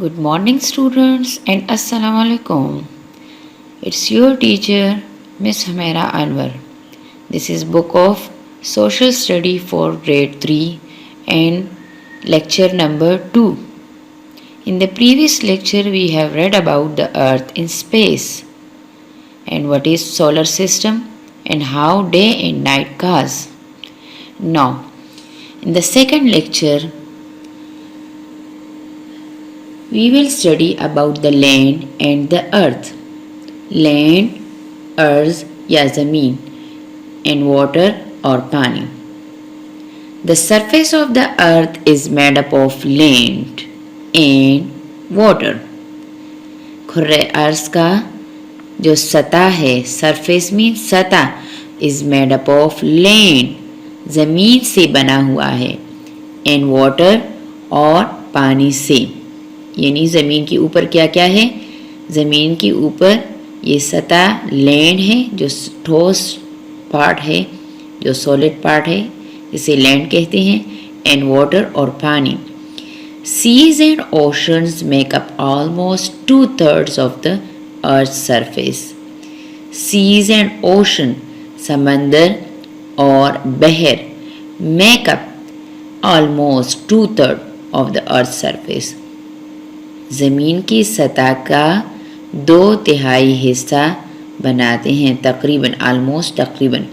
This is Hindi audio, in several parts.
Good morning, students, and Assalamu alaikum. It's your teacher, Miss Hamera Anwar. This is book of Social Study for grade 3 and lecture number 2. In the previous lecture, we have read about the earth in space and what is solar system and how day and night cause. Now, in the second lecture, we will study about the land and the earth. Land, earth या ज़मीन and water or पानी. The surface of the earth is made up of land and water. खुर्रे अर्ज का जो सतह है, surface means सतह, is made up of land, ज़मीन से बना हुआ है, and water और पानी से. यानी ज़मीन के ऊपर क्या क्या है? ज़मीन के ऊपर ये सतह लैंड है जो ठोस पार्ट है, जो सॉलिड पार्ट है, इसे लैंड कहते हैं, एंड वाटर और पानी. Seas and oceans make up almost 2/3 of the earth surface. Seas and ocean, समंदर और बहर, make up almost 2/3 of the earth surface. ज़मीन की सतह का 2/3 हिस्सा बनाते हैं, तकरीबन, ऑलमोस्ट तकरीबन.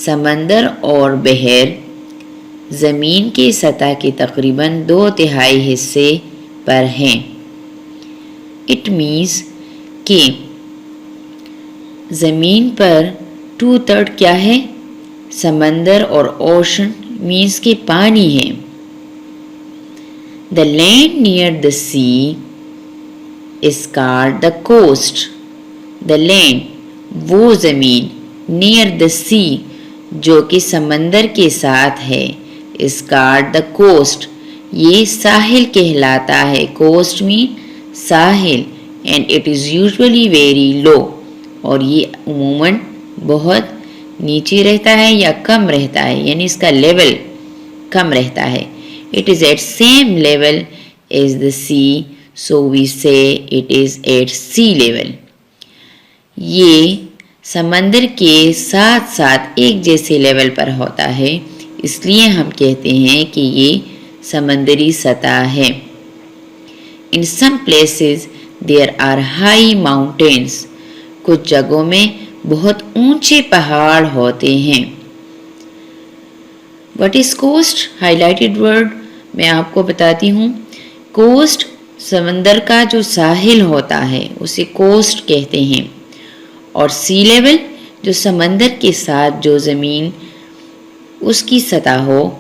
समंदर और बहर ज़मीन की सतह के तकरीबन 2/3 हिस्से पर हैं. इट मीन्स कि ज़मीन पर 2/3 क्या है? समंदर और ओशन मीन्स कि पानी है. The land near the sea is called the coast. The land, वो ज़मीन, near the sea, जो कि समंदर के साथ है, is called the coast. ये साहिल कहलाता है. coast mean Sahil, and it is usually very low. और ये उमूमन बहुत नीचे रहता है या कम रहता है, यानी इसका लेवल कम रहता है. It is at same level as the sea, so we say it is at sea level. ये समंदर के साथ साथ एक जैसे लेवल पर होता है, इसलिए हम कहते हैं कि ये समंदरी सतह है. In some places there are high mountains. कुछ जगहों में बहुत ऊंचे पहाड़ होते हैं. What is coast? Highlighted word मैं आपको बताती हूँ. कोस्ट समंदर का जो साहिल होता है उसे कोस्ट कहते हैं, और सी लेवल जो समंदर के साथ जो ज़मीन उसकी सतह हो,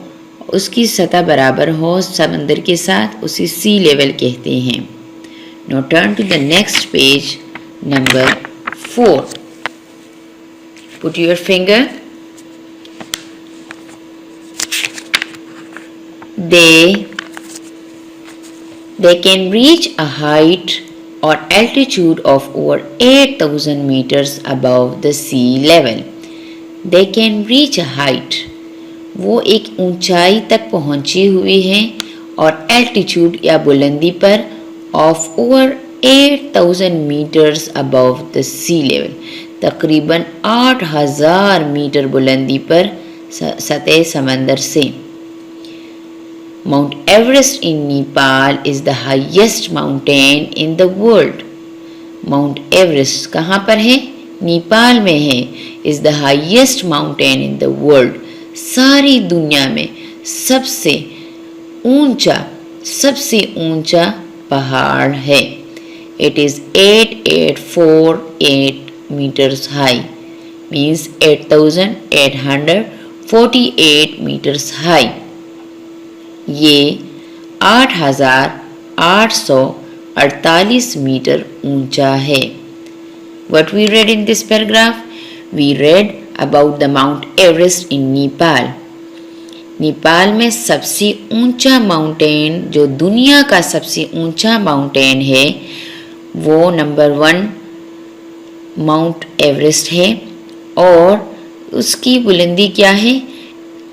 उसकी सतह बराबर हो समंदर के साथ, उसे सी लेवल कहते हैं. Now turn to the next page, number 4. Put your finger. They can reach a height or altitude of over 8,000 meters above the sea level. They can reach a height. वो एक ऊंचाई तक पहुंचे हुए हैं और एल्टीट्यूड या बुलंदी पर of over 8,000 meters above the sea level. तकरीबन 8,000 मीटर बुलंदी पर सतह समंदर से. Mount Everest in Nepal is the highest mountain in the world. Mount Everest कहाँ पर है? नेपाल में है. Is the highest mountain in the world. सारी दुनिया में सबसे ऊंचा पहाड़ है. It is 8848 meters high. Means 8,848 meters high. ये 8,848 मीटर ऊंचा है. What we read in this paragraph? We read about the Mount Everest in Nepal. Nepal में सबसे ऊंचा माउंटेन, जो दुनिया का सबसे ऊंचा माउंटेन है, वो नंबर 1 माउंट एवरेस्ट है, और उसकी बुलंदी क्या है?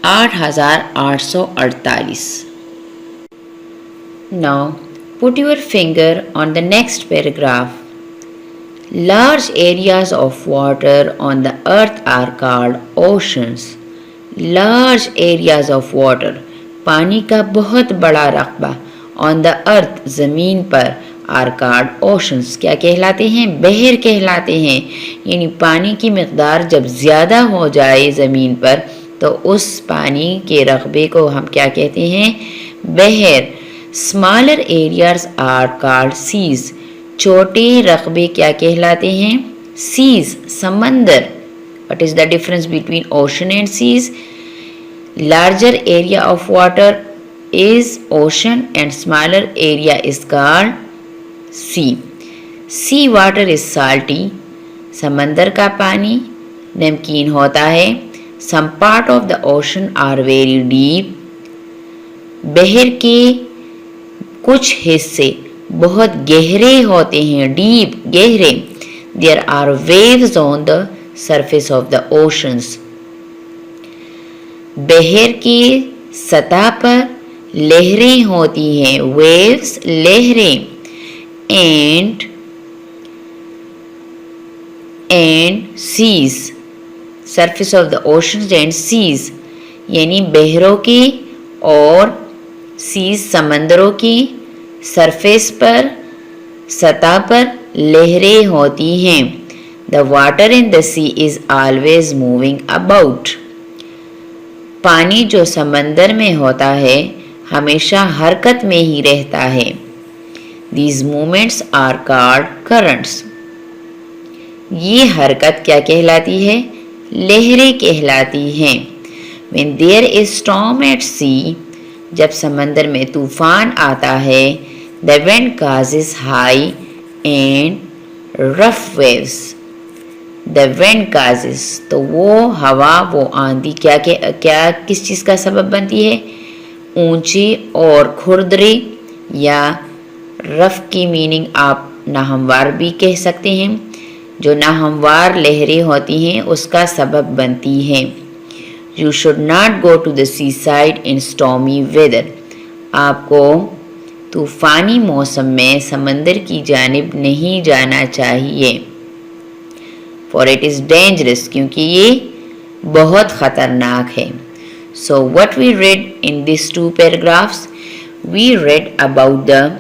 8,848. Now Put your finger on the next paragraph. Large areas of water on the earth are called oceans. Large areas of water, पानी का बहुत बड़ा रकबा, on the earth, ज़मीन पर, are called oceans, क्या कहलाते हैं? बहर कहलाते हैं। यानी पानी की मकदार जब ज़्यादा हो जाए ज़मीन पर तो उस पानी के रकबे को हम क्या कहते हैं? बहर। Smaller areas are called seas, छोटे रकबे क्या कहलाते हैं? सीज, समंदर। What is the difference between ocean and seas? Larger area of water is ocean and smaller area is called sea. Sea water is salty, समंदर का पानी नमकीन होता है। Some part of the ocean are very deep. बहर के कुछ हिस्से बहुत गहरे होते हैं, डीप, गहरे। There are waves on the surface of the oceans. बहर की सतह पर लहरें होती हैं, waves, लहरें। and seas, surface of the oceans and seas, यानी बहरों की और सीज, समंदरों की सरफेस पर, सतह पर लहरें होती हैं। The water in the sea is always moving about. पानी जो समंदर में होता है हमेशा हरकत में ही रहता है। These movements are called currents. ये हरकत क्या कहलाती है? लहरें कहलाती हैं। When there is storm at sea, जब समंदर में तूफान आता है, the wind causes high and rough waves. The wind causes, तो वो हवा, वो आंधी क्या किस चीज़ का सबब बनती है? ऊंची और खुरदरी, या रफ की मीनिंग आप नाहमवार भी कह सकते हैं। जो नाहमवार लहरें होती हैं उसका सबब बनती हैं। You should not go to the seaside in stormy weather. आपको तूफ़ानी मौसम में समंदर की जानिब नहीं जाना चाहिए। For it is dangerous, क्योंकि ये बहुत ख़तरनाक है। So what we read in these two paragraphs, we read about the,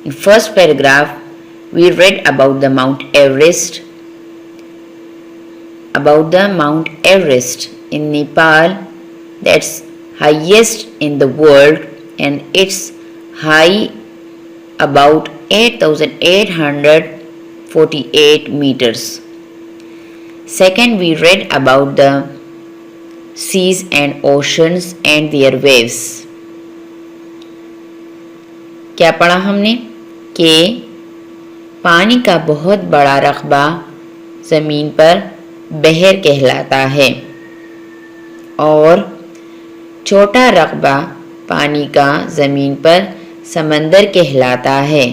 in first paragraph, we read about the Mount Everest, in Nepal, that's highest in the world, and it's high about 8,848 meters. Second, we read about the seas and oceans and their waves. क्या पढ़ा हमने? कि पानी का बहुत बड़ा रकबा ज़मीन पर बहर कहलाता है और छोटा रकबा पानी का ज़मीन पर समंदर कहलाता है।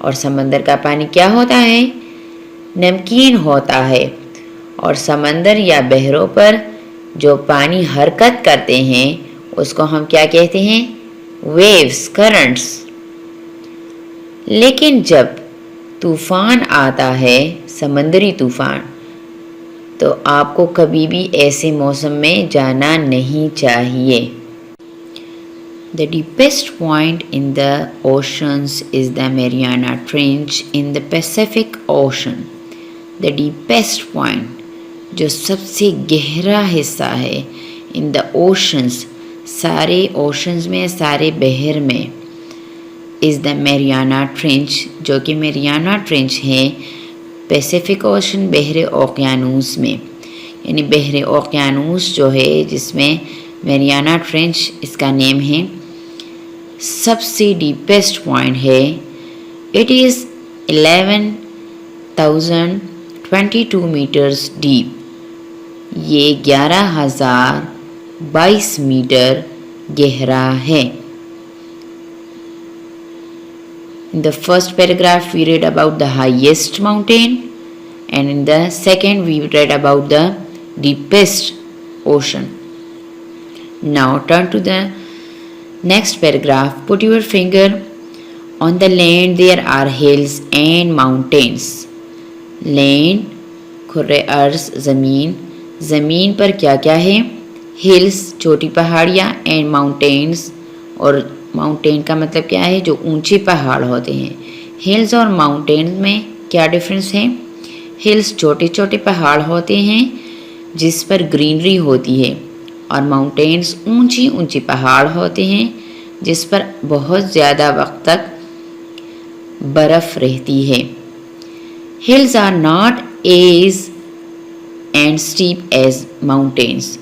और समंदर का पानी क्या होता है? नमकीन होता है। और समंदर या बहरों पर जो पानी हरकत करते हैं उसको हम क्या कहते हैं? Waves, currents. लेकिन जब तूफ़ान आता है, समंदरी तूफ़ान, तो आपको कभी भी ऐसे मौसम में जाना नहीं चाहिए। The deepest point in the oceans is the Mariana Trench in the Pacific Ocean. The deepest point, जो सबसे गहरा हिस्सा है, in the oceans, सारे ओशंस में, सारे बहर में, is the Mariana Trench, जो कि Mariana Trench है पैसिफिक ओशन, बहरे ओकियानूस में। यानी बहरे ओकियानूस जो है जिसमें मैरियाना ट्रेंच इसका नेम है, सबसे डीपेस्ट पॉइंट है। It is 11,022 metres deep. ये 11,022 मीटर गहरा है। In the first paragraph we read about the highest mountain, and in the second we read about the deepest ocean. Now turn to the next paragraph. Put your finger On the land there are hills and mountains. Land खुर्रे अर्ज ज़मीन, ज़मीन पर क्या क्या है? हिल्स छोटी पहाड़ियाँ, एंड माउंटेन्स, और माउंटेन का मतलब क्या है? जो ऊंचे पहाड़ होते हैं। हिल्स और माउंटेन में क्या डिफरेंस है? हिल्स छोटे छोटे पहाड़ होते हैं जिस पर ग्रीनरी होती है, और माउंटेन्स ऊंची ऊंची पहाड़ होते हैं जिस पर बहुत ज़्यादा वक्त तक बर्फ़ रहती है। Hills are not as and steep as mountains.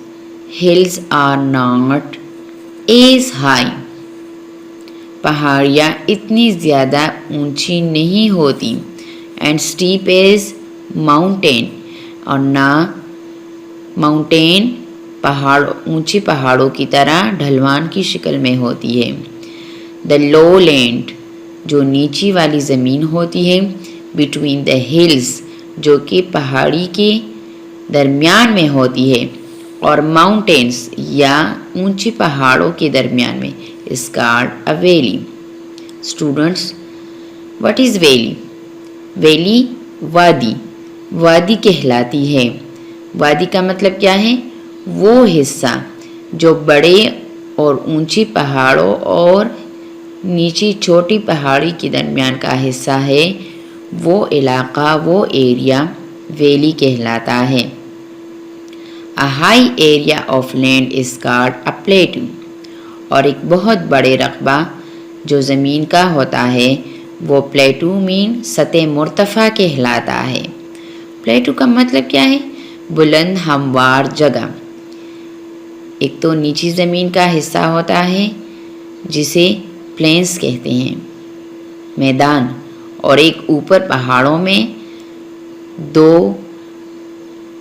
Hills are not as high. पहाड़ियाँ इतनी ज़्यादा ऊंची नहीं होती, एंड स्टीप एज माउंटेन, और ना माउंटेन पहाड़ ऊंचे पहाड़ों की तरह ढलवान की शक्ल में होती है। द लो लैंड, जो नीची वाली ज़मीन होती है, बिटवीन द हिल्स, जो कि पहाड़ी के दरमियान में होती है, और माउंटेन्स या ऊंचे पहाड़ों के दरमियान में, is called a valley. Students, what is valley? Valley वादी, वादी कहलाती है। वादी का मतलब क्या है? वो हिस्सा जो बड़े और ऊंची पहाड़ों और नीची छोटी पहाड़ी के दरमियान का हिस्सा है, वो इलाका, वो एरिया वैली कहलाता है। A high area of land is called a प्लेटू, और एक बहुत बड़े रकबा जो ज़मीन का होता है वो प्लेटू मीन सतह मुर्तफ़ा कहलाता है। प्लेटू का मतलब क्या है? बुलंद हमवार जगह। एक तो नीची ज़मीन का हिस्सा होता है जिसे प्लेन्स कहते हैं, मैदान, और एक ऊपर पहाड़ों में दो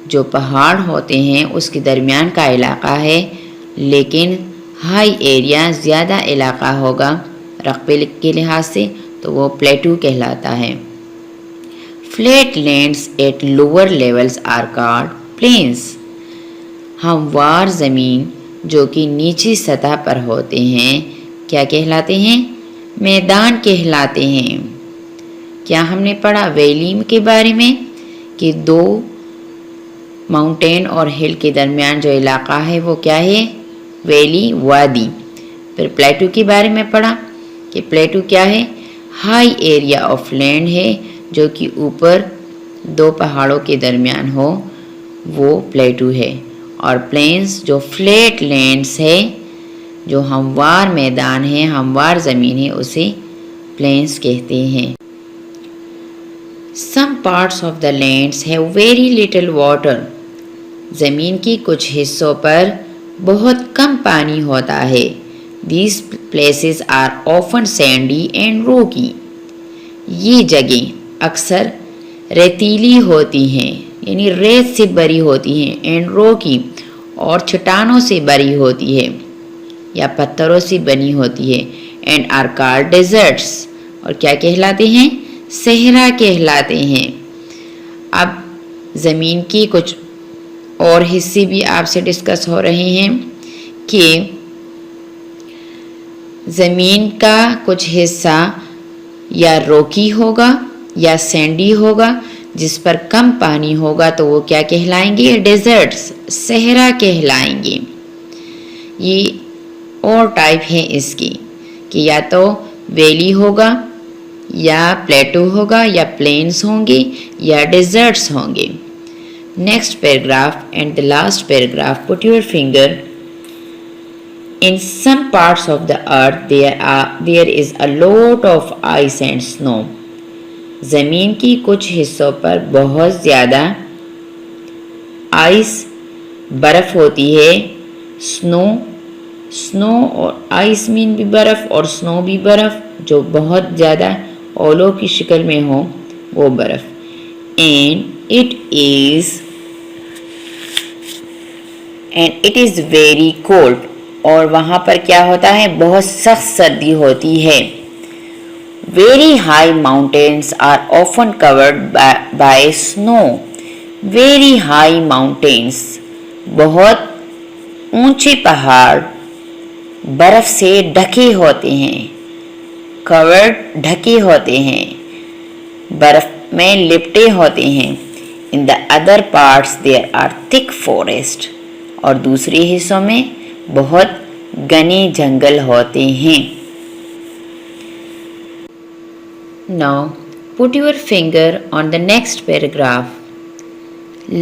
जो पहाड़ होते हैं उसके दरमियान का इलाका है, लेकिन हाई एरिया ज़्यादा इलाका होगा रकबे के लिहाज से, तो वो प्लेटू कहलाता है। Flat lands at lower levels are called plains. हमवार ज़मीन जो कि नीची सतह पर होते हैं क्या कहलाते हैं? मैदान कहलाते हैं। क्या हमने पढ़ा वैली के बारे में कि दो माउंटेन और हिल के दरमियान जो इलाका है वो क्या है? वैली, वादी। फिर प्लेटू के बारे में पढ़ा कि प्लेटू क्या है? हाई एरिया ऑफ लैंड है जो कि ऊपर दो पहाड़ों के दरमियान हो, वो प्लेटू है। और प्लेन्स जो फ्लैट लैंड्स है, जो हमवार मैदान है, हमवार ज़मीन है, उसे प्लेन्स कहते हैं। Some parts of the lands have very little water. ज़मीन के कुछ हिस्सों पर बहुत कम पानी होता है। These places are often sandy and rocky. ये जगह अक्सर रेतीली होती हैं, यानी रेत से भरी होती हैं, एंड रोकी, और चट्टानों से भरी होती है या पत्थरों से बनी होती है, एंड आर कॉल्ड डेजर्ट्स, और क्या कहलाते हैं? सहरा कहलाते हैं। अब ज़मीन की कुछ और हिस्से भी आपसे डिस्कस हो रहे हैं कि ज़मीन का कुछ हिस्सा या रोकी होगा या सैंडी होगा, जिस पर कम पानी होगा, तो वो क्या कहलाएंगे? डेजर्ट्स, सहरा कहलाएंगे। ये और टाइप है इसकी कि या तो वैली होगा, या प्लेटू होगा, या प्लेन्स होंगे, या डेजर्ट्स होंगे। Next paragraph and the last paragraph, put your finger in some parts of the earth there is a lot of ice and snow. ज़मीन की कुछ हिस्सों पर बहुत ज़्यादा आइस, बर्फ़ होती है। स्नो और आइस मीन भी बर्फ़ और स्नो भी बर्फ़, जो बहुत ज़्यादा ओलों की शक्ल में हो, वो बर्फ़। And it is very cold, और वहाँ पर क्या होता है? बहुत सख्त सर्दी होती है। Very high mountains are often covered by snow. Very high mountains, बहुत ऊंचे पहाड़ बर्फ से ढके होते हैं। कवर्ड ढके होते हैं, बर्फ में लिपटे होते हैं। In the other parts there are thick forest, और दूसरे हिस्सों में बहुत घने जंगल होते हैं। Now put your finger on the next paragraph.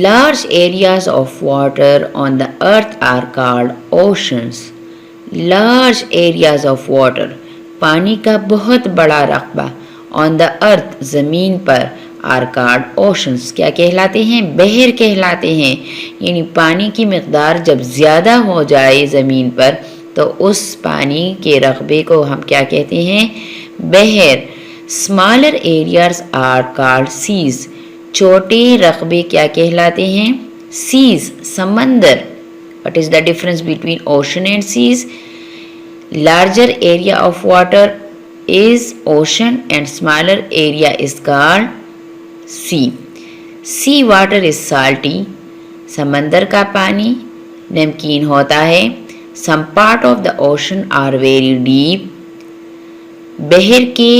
Large areas of water on the earth are called oceans. Large areas of water, पानी का बहुत बड़ा रकबा, on the earth, ज़मीन पर, are called oceans, क्या कहलाते हैं? बहर कहलाते हैं। यानी पानी की मिक़दार जब ज़्यादा हो जाए ज़मीन पर तो उस पानी के रकबे को हम क्या कहते हैं? बहर। Smaller areas are called seas. छोटे रकबे क्या कहलाते हैं? Seas, समंदर। What is the difference between ocean and seas? Larger area of water is ocean and smaller area is called sea. Sea water is salty. समंदर का पानी नमकीन होता है। Some part of the ocean are very deep. बहर के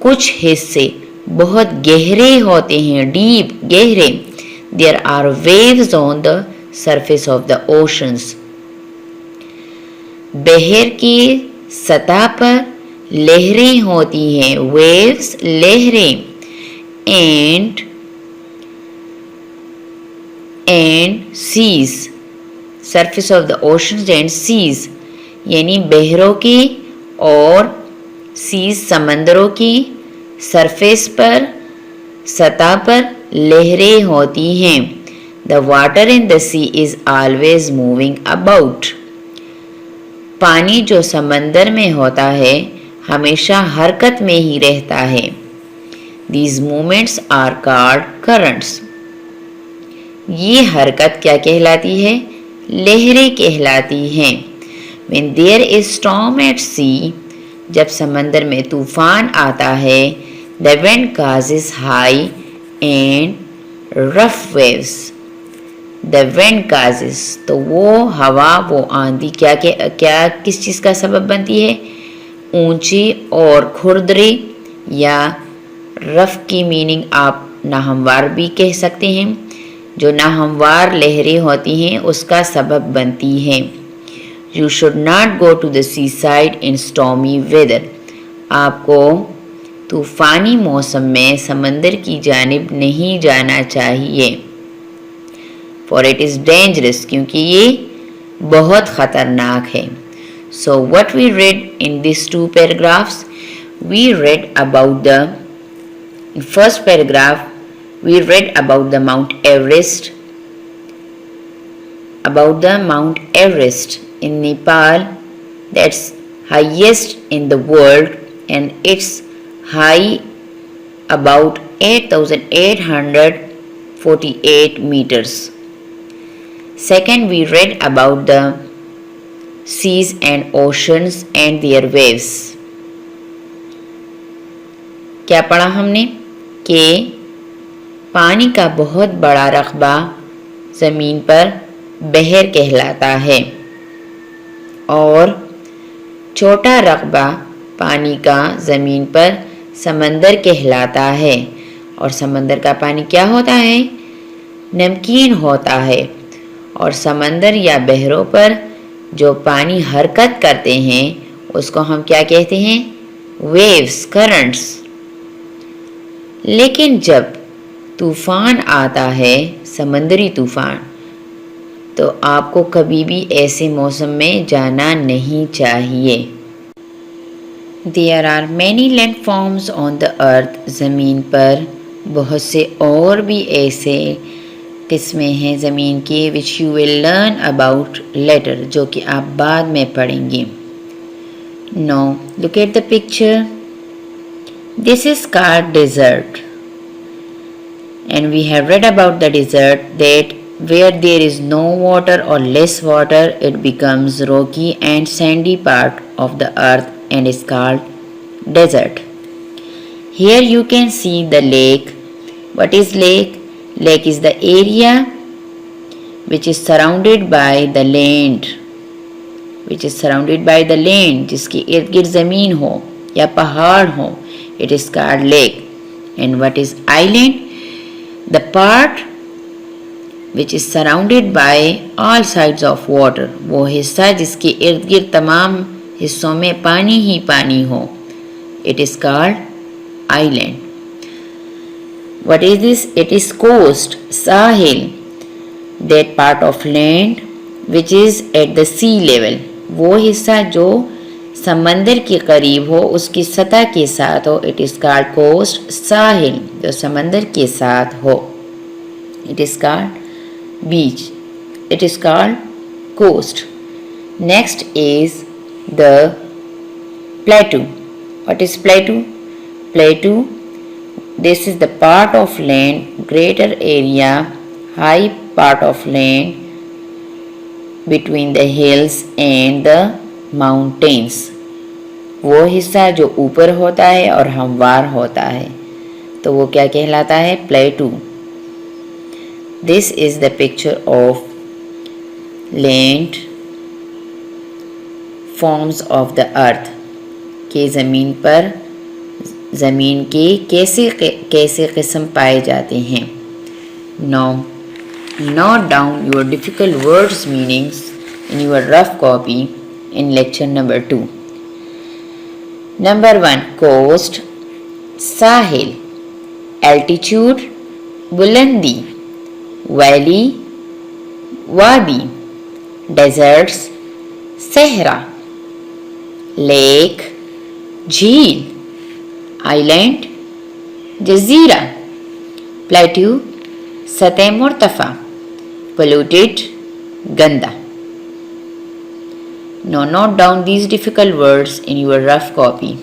कुछ हिस्से बहुत गहरे होते हैं, डीप, गहरे। There are waves on the surface of the oceans. बहर की सतह पर लहरें होती हैं, waves, लहरें। and seas, surface of the oceans and seas, यानी बहरों की और सीज, समंदरों की सरफेस पर, सतह पर लहरें होती हैं। The water in the sea is always moving about. पानी जो समंदर में होता है हमेशा हरकत में ही रहता है। These movements are called currents. ये हरकत क्या कहलाती है? लहरें कहलाती हैं। When there is storm at sea, जब समंदर में तूफान आता है, the wind causes high and rough waves. The wind causes, तो वो हवा, वो आंधी क्या किस चीज़ का सबब बनती है? ऊंची और खुरदरी, या रफ की मीनिंग आप नाहमवार भी कह सकते हैं। जो नाहमवार लहरें होती हैं उसका सबब बनती हैं। You should not go to the seaside in stormy weather. आपको तूफ़ानी मौसम में समंदर की जानिब नहीं जाना चाहिए। For it is dangerous, क्योंकि ये बहुत ख़तरनाक है। So what we read in these two paragraphs, we read about the, in first paragraph we read about the Mount Everest, in Nepal, that's highest in the world, and it's high about 8,848 meters. Second, we read about the seas and oceans and their waves. क्या पढ़ा हमने? कि पानी का बहुत बड़ा रकबा ज़मीन पर बहर कहलाता है और छोटा रकबा पानी का ज़मीन पर समंदर कहलाता है। और समंदर का पानी क्या होता है? नमकीन होता है। और समंदर या बहरों पर जो पानी हरकत करते हैं उसको हम क्या कहते हैं? Waves, currents. लेकिन जब तूफ़ान आता है, समंदरी तूफ़ान, तो आपको कभी भी ऐसे मौसम में जाना नहीं चाहिए। There are many landforms on the earth. ज़मीन पर बहुत से और भी ऐसे किस्में हैं ज़मीन की, which you will learn about later, जो कि आप बाद में पढ़ेंगे। Now look at the picture. This is called desert, and we have read about the desert that where there is no water or less water, it becomes rocky and sandy part of the earth and is called desert. Here you can see the lake. What is lake? Lake is the area which is surrounded by the land, जिसके इर्द गिर्द ज़मीन हो। या पहाड़ हो, it is called lake. And what is island? The part which is surrounded by all sides of water. वो हिस्सा जिसके इर्द गिर्द तमाम हिस्सों में पानी ही पानी हो. It is called island. What is this? It is coast, sahil. That part of land which is at the sea level. वो हिस्सा जो समंदर के करीब हो, उसकी सतह के साथ हो. It is called coast. साहिल जो समंदर के साथ हो. It is called beach. It is called coast. Next is the plateau. What is plateau? Plateau, this is the part of land, greater area, high part of land between the hills and the mountains. वो हिस्सा जो ऊपर होता है और हमवार होता है, तो वो क्या कहलाता है? प्लेटू. This is the picture of land forms of the earth. कि ज़मीन पर ज़मीन के कैसे कैसे किस्म पाए जाते हैं. Now note down your difficult words meanings in your rough copy in lecture number 2. Number 1, coast, sahil. Altitude, bulandi. Valley, wadi. Deserts, sahara. Lake, झील. Island, जजीरा. Plateau, सतह मुर्तफ़ा. Polluted, गंदा. Now note down these difficult words in your rough copy.